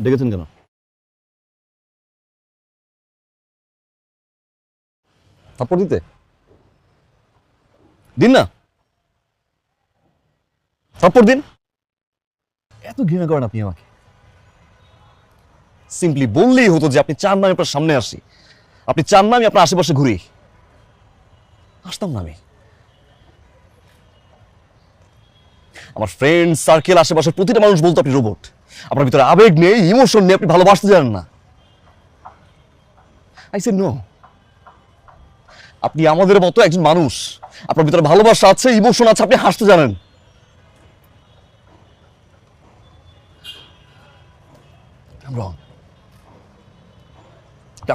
ডেকেছেন কেন? থাপ্পড় দিতে? দিন না, থাপ্পড় দিন। এত ঘৃণা করেন আপনি আমাকে? সিম্পলি বললেই হতো যে আপনি চান না আমি আপনার সামনে আসি, আপনি চান না আমি আপনার আশেপাশে ঘুরি, আসতাম না আমি। আমার ফ্রেন্ড সার্কেল আশেপাশের প্রতিটা মানুষ বলতো আপনি রোবট, আপনার ভিতরে আবেগ নেই, ইমোশন নেই, আপনি ভালোবাসতে জানেন না। আই সে নো, আপনি আমাদের মতো একজন মানুষ, আপনার ভিতরে ভালোবাসা আছে, ইমোশন আছে, আপনি হাসতে জানেন।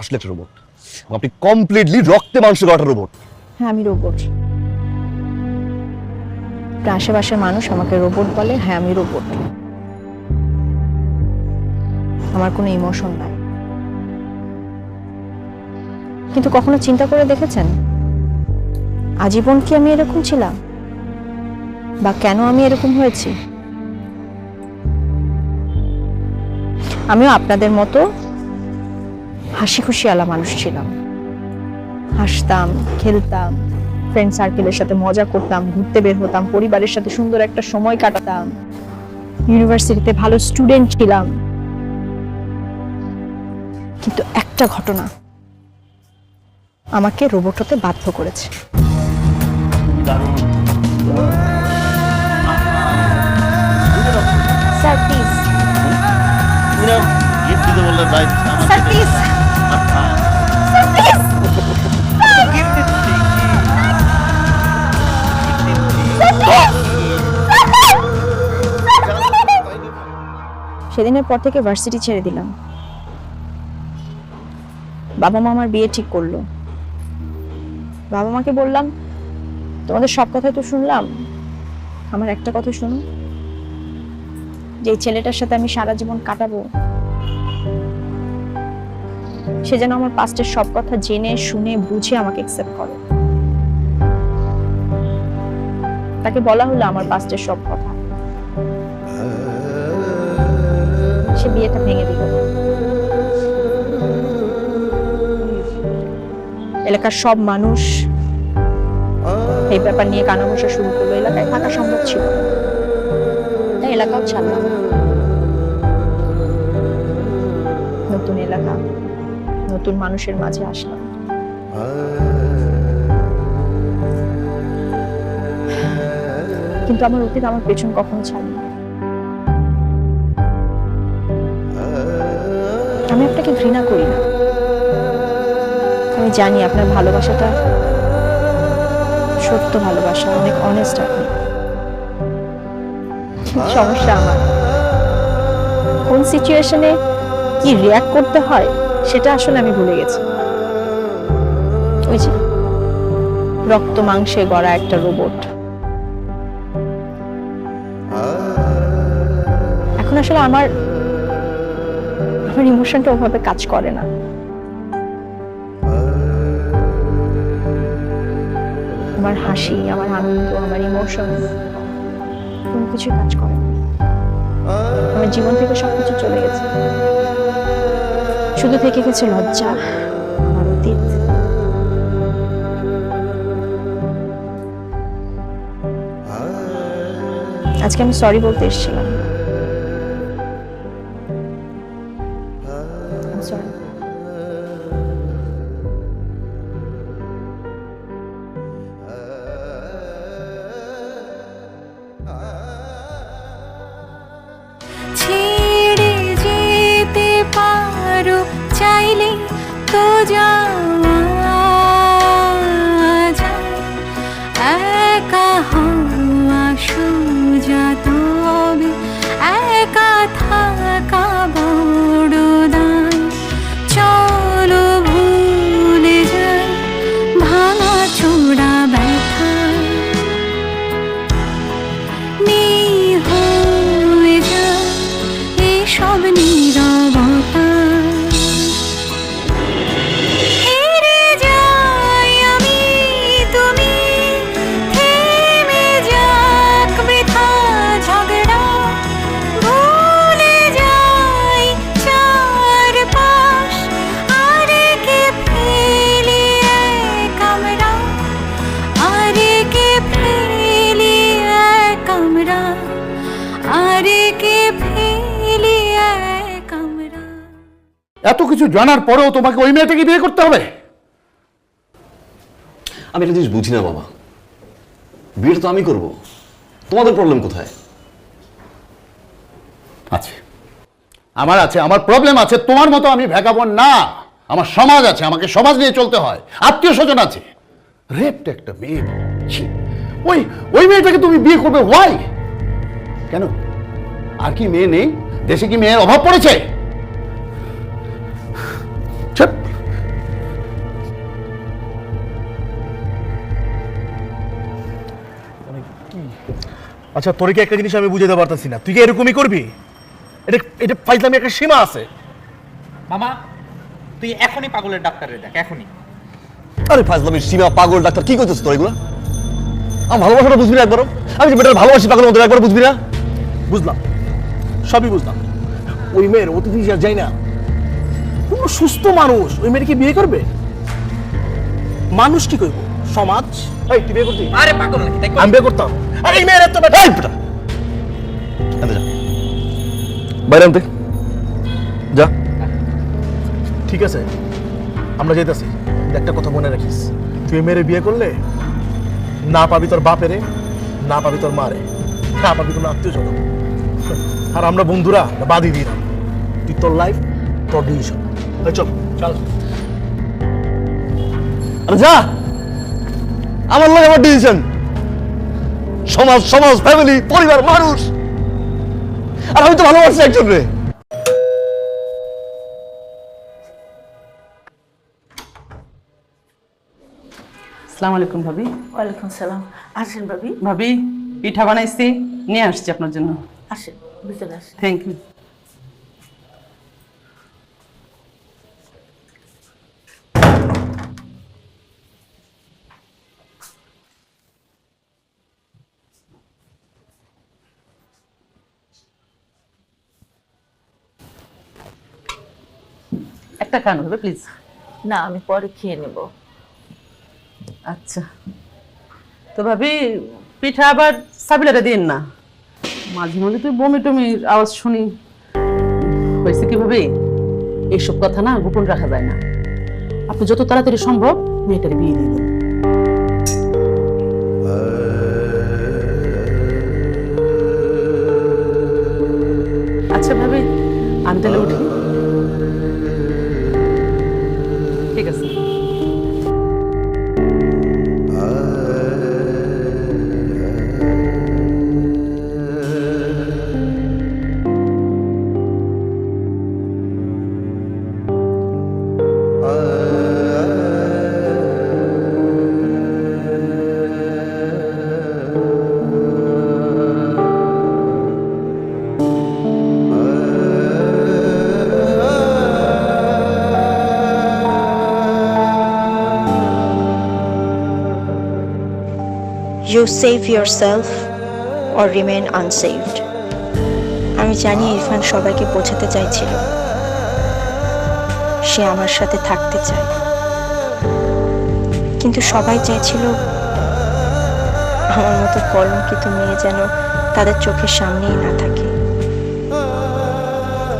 আসলে একটা রোবট, আপনি কমপ্লিটলি রক্তে মাংস কাটা রোবট। হ্যাঁ আমি রোবট। আশেপাশের মানুষ আমাকে রোবট বলে। হ্যাঁ আমি রোবট। আমার কোনো ইমোশন নাই। কিন্তু কখনো চিন্তা করে দেখেছেন আজীবন কি আমি এরকম ছিলাম, বা কেন আমি এরকম হয়েছি? আমিও আপনাদের মতো হাসি খুশি আলা মানুষ ছিলাম। হাসতাম, খেলতাম, ফ্রেন্ড সার্কেলের সাথে মজা করতাম, ঘুরতে বের হতাম, পরিবারের সাথে সুন্দর একটা সময় কাটাতাম, ইউনিভার্সিটিতে ভালো স্টুডেন্ট ছিলাম। কিন্তু একটা ঘটনা আমাকে রোবট হতে বাধ্য করেছে। স্যার প্লিজ, গিফট দিতে বললেন ভাই, স্যার প্লিজ, স্যার প্লিজ। সেদিনের পর থেকে ভার্সিটি ছেড়ে দিলাম। বাবা মা আমার বিয়ে ঠিক করলো। বাবা মাকে বললাম, তোমাদের সব কথাই তো শুনলাম, আমার একটা কথা শুনো, যে ছেলেটার সাথে আমি সারা জীবন কাটাবো সে যেন আমার পাস্টের সব কথা জেনে শুনে বুঝে আমাকে অ্যাকসেপ্ট করে। তাকে বলা হলো আমার পাস্টের সব কথা। সে বিয়েটা ভেঙে দিল। এলাকার সব মানুষ এই ব্যাপার নিয়ে কানাঘুষা শুরু করলো। এলাকায় থাকা সম্ভব ছিল না, তাই এলাকাও ছাড়লাম। নতুন এলাকা, নতুন মানুষের মাঝে আসলাম। কিন্তু আমার অতীত আমার পেছন কখনো ছাড়েনি। আমি আপনাকে ঘৃণা করি না। আমি জানি আপনার ভালোবাসাটা সত্য ভালোবাসা, অনেক অনেস্ট আপনি। সমস্যা আমার কোন সিচুয়েশনে কি রিয়াক্ট করতে হয় সেটা আসলে আমি ভুলে গেছি। ওই যে রক্ত মাংসে গড়া একটা রোবট। এখন আসলে আমার ইমোশনটা ওভাবে কাজ করে না। আমার হাসি, আমার আনন্দ, আমার ইমোশন কোনো কিছু কাজ করে না। আমার জীবন থেকে সবকিছু চলে গেছে, শুধু থেকে গেছে লজ্জা, আমার অতীত। আজকে আমি সরি বলতে এসেছিলাম। সরি। ছেড়ে যেতে পারো চাইলে তো যাওয়া যায়, একা হওয়া সোজা তবে একা থাকা বড় দায়। চলো ভুলে যাই ভাঙা চোরা ব্যথা, নেই হয়ে যায় এসব নীরবতা। এত কিছু জানার পরেও তোমাকে ওই মেয়েটাকে বিয়ে করতে হবে? আমি একটা জিনিস বুঝি না বাবা, বিয়েটা তো আমি করব, তোমাদের প্রবলেম কোথায়? আছে, আমার আছে, আমার প্রবলেম আছে। তোমার মতো আমি ভ্যাগাবন না, আমার সমাজ আছে, আমাকে সমাজ নিয়ে চলতে হয়, আত্মীয় স্বজন আছে। রেপটা একটা মেয়ে, ছি! ওই ওই মেয়েটাকে তুমি বিয়ে করবে? ওয়াই? কেন, আর কি মেয়ে নেই দেশে? কি মেয়ের অভাব পড়েছে? ছ্যাঃ! আচ্ছা, তোর কি একটা জিনিস আমি বুঝাতে পারতেছি না, তুই কি এরকমই করবি? এটা এটা ফাইজলামি একটা সীমা আছে। মামা, তুই এখনই পাগলের ডাক্তারে দেখ, এখনই। আরে ফাজলামি, সীমা, পাগল, ডাক্তার, কি করতেছ তোর এগুলো? আমার ভালোবাসাটা বুঝবি না একবারও? আমি যে বেটার ভালোবাসি পাগল মতো, একবার বুঝবি না? বুঝলাম, সবই বুঝলাম। ওই মেয়ের অতিথি যাই না, কোনো সুস্থ মানুষ ওই মেয়েকে বিয়ে করবে? মানুষ কি করব? সমাজ? এই তুই বিয়ে করতি? আরে পাগল নাকি? তাই আমি বিয়ে করতাম। আরে এই মেয়ের এত বেটা। এই বেটা, আনতে যা, বাইরে আনতে যা। ঠিক আছে, আমরা যেতেছি। একটা কথা মনে রাখিস, তুই এই মেয়ের বিয়ে করলে না পাবি তোর বাপেরে, না পাবি তোর মারে, না পাবি কোনো আত্মীয় স্বজন। আর আমরা বন্ধুরা বাদই দিই না। তুই তোর লাইফ, তোর ডিসিশন। চল চল। আরে যা, আমার লাগে আমার ডিসিশন। সমাজ, সমাজ, ফ্যামিলি, পরিবার, মানুষ, আর আমি তো ভালোবাসি একজন রে। আসসালামু আলাইকুম ভাবি। ওয়ালাইকুম সালাম। আসেন ভাবি, ভাবি, পিঠা বানাইছি, নিয়ে আসছি আপনার জন্য। আসেন, ভিতরে আসেন। Thank you. একটা খান হবে প্লিজ। না, আমি পরে খেয়ে নেব। আচ্ছা, তো ভাবি পিঠা আবার সাবিলারে দিন না, মাঝে মাঝে তুই বমি টমির আওয়াজ শুনি। হয়েছে কি ভাবি, এইসব কথা না গোপন রাখা যায় না। আপনি যত তাড়াতাড়ি সম্ভব মেয়েটার বিয়ে দিয়ে দিন। আচ্ছা ভাবি, আমি তাহলে উঠি। ঠিক আছে। You save yourself or remain unsaved. আমি জানি ইরফান সবাইকে বোঝাতে চাইছিল সে আমার সাথে থাকতে চায়, কিন্তু সবাই চাইছিল আমার মতো কলঙ্কিত মেয়ে যেন তাদের চোখের সামনেই না থাকে।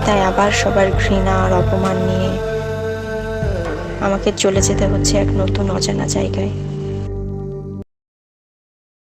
তাই আবার সবার ঘৃণা আর অপমান নিয়ে আমাকে চলে যেতে হচ্ছে এক নতুন অজানা জায়গায়।